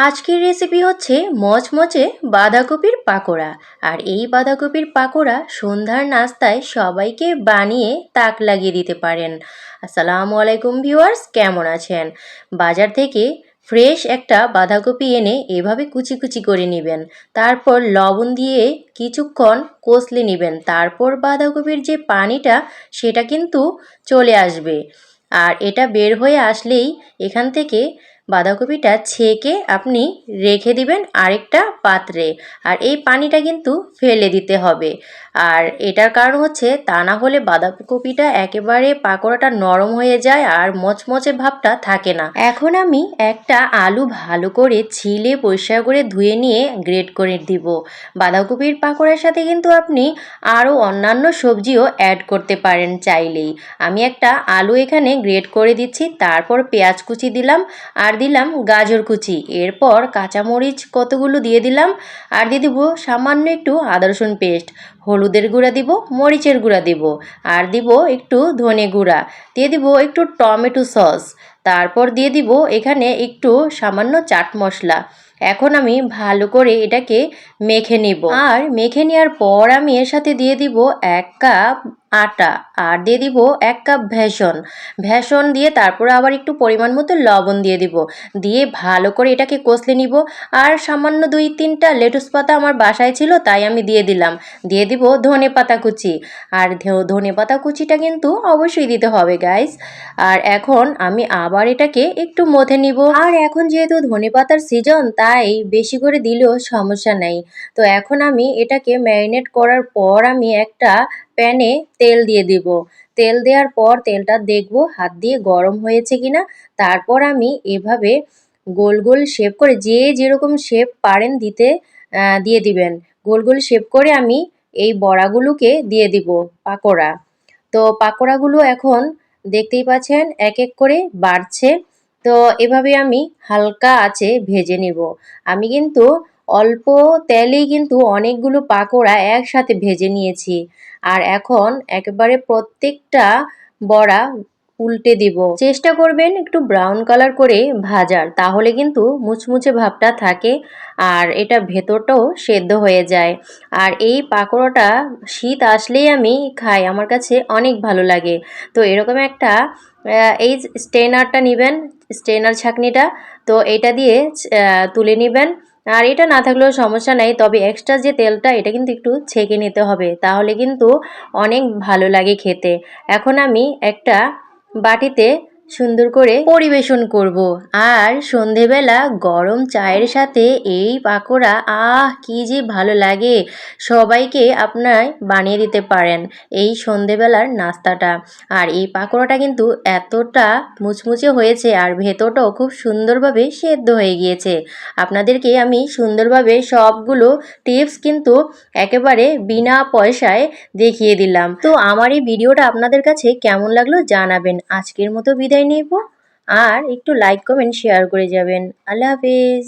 আজকের রেসিপি হচ্ছে মচমচে বাঁধাকপির পাকোড়া। আর এই বাঁধাকপির পাকোড়া সন্ধ্যার নাস্তায় সবাইকে বানিয়ে তাক লাগিয়ে দিতে পারেন। আসসালামু আলাইকুম ভিউয়ার্স, কেমন আছেন? বাজার থেকে ফ্রেশ একটা বাঁধাকপি এনে এভাবে কুচি কুচি করে নেবেন। তারপর লবণ দিয়ে কিছুক্ষণ কষলে নেবেন। তারপর বাঁধাকপির যে পানিটা সেটা কিন্তু চলে আসবে। আর এটা বের হয়ে আসলেই এখান থেকে বাঁধাকপিটা ছেঁকে আপনি রেখে দিবেন আরেকটা পাত্রে। আর এই পানিটা কিন্তু ফেলে দিতে হবে। আর এটার কারণ হচ্ছে তা না হলে বাঁধাকপিটা একেবারে পাকোড়াটা নরম হয়ে যায় আর মচমচে ভাবটা থাকে না। এখন আমি একটা আলু ভালো করে ছিলে পরিষ্কার করে ধুয়ে নিয়ে গ্রেট করে দিব। বাঁধাকপির পাকোড়ার সাথে কিন্তু আপনি আরও অন্যান্য সবজিও অ্যাড করতে পারেন চাইলেই। আমি একটা আলু এখানে গ্রেট করে দিচ্ছি, তারপর পেঁয়াজ কুচি দিলাম আর দিলাম গাজর কুচি, এরপর কাঁচামরিচ কতগুলো দিয়ে দিলাম আর দিয়ে দিব সামান্য একটু আদা রসুন পেস্ট, হলুদের গুঁড়া দিব, মরিচের গুঁড়া দিব আর দিব একটু ধনে গুঁড়া, দিয়ে দিব একটু টমেটো সস, তারপর দিয়ে দিব এখানে একটু সামান্য চাট মশলা। এখন আমি ভালো করে এটাকে মেখে নিব। আর মেখে নেওয়ার পর আমি এর সাথে দিয়ে দিব 1 কাপ আটা আর দিয়ে দিব 1 কাপ ভেষণ দিয়ে তারপর আবার একটু পরিমাণ মতো লবণ দিয়ে দিব। দিয়ে ভালো করে এটাকে কষলে নিব। আর সামান্য 2-3টা লেটুস পাতা আমার বাসায় ছিল, তাই আমি দিয়ে দিলাম। দিয়ে দিব ধনে পাতা কুচি। আর ধনে পাতা কুচিটা কিন্তু অবশ্যই দিতে হবে গাইস। আর এখন আমি আবার এটাকে একটু মথে নিব। আর এখন যেহেতু ধনে পাতার সিজন, তাই বেশি করে দিলেও সমস্যা নাই। তো এখন আমি এটাকে ম্যারিনেট করার পর আমি একটা প্যানে তেল দিয়ে দিব। তেল দেওয়ার পর তেলটা দেখব হাত দিয়ে গরম হয়েছে কিনা। তারপর আমি এভাবে গোল গোল শেপ করে, যে যেরকম শেপ পারেন দিতে দিয়ে দিবেন। গোল গোল শেপ করে আমি এই বড়াগুলোকে দিয়ে দিব পাকোড়া। তো পাকোড়াগুলো এখন দেখতেই পাচ্ছেন এক এক করে বাড়ছে। তো এভাবে আমি হালকা আঁচে ভেজে নিব। আমি কিন্তু অল্প তেলেই কিন্তু অনেকগুলো পাকোড়া একসাথে ভেজে নিয়েছি। আর এখন একেবারে প্রত্যেকটা বড়া উল্টে দিব। চেষ্টা করবেন একটু ব্রাউন কালার করে ভাজার, তাহলে কিন্তু মুচমুচে ভাবটা থাকে আর এটা ভেতরটাও সেদ্ধ হয়ে যায়। আর এই পাকোড়াটা শীত আসলেই আমি খাই, আমার কাছে অনেক ভালো লাগে। তো এরকম একটা এই স্ট্রেনারটা নেবেন, স্ট্রেনার ছাঁকনিটা, তো এটা দিয়ে তুলে নেবেন। আর এটা না থাকলেও সমস্যা নেই, তবে এক্সট্রা যে তেলটা এটা কিন্তু একটু ছেঁকে নিতে হবে, তাহলে কিন্তু অনেক ভালো লাগে খেতে। এখন আমি একটা বাটিতে সুন্দর করে পরিবেশন করব। আর সন্ধেবেলা গরম চায়ের সাথে এই পাকোড়া কি যে ভালো লাগে। সবাইকে আপনার বানিয়ে দিতে পারেন এই সন্ধেবেলার নাস্তাটা। আর এই পাকোড়াটা কিন্তু এতটা মুচমুচে হয়েছে আর ভেতরটাও খুব সুন্দরভাবে সেদ্ধ হয়ে গিয়েছে। আপনাদেরকে আমি সুন্দরভাবে সবগুলো টিপস কিন্তু একেবারে বিনা পয়সায় দেখিয়ে দিলাম। তো আমার এই ভিডিওটা আপনাদের কাছে কেমন লাগলো জানাবেন। আজকের মতো বিদায় নেব। আর একটু লাইক কমেন্ট শেয়ার করে যাবেন। আল্লাহ হাফেজ।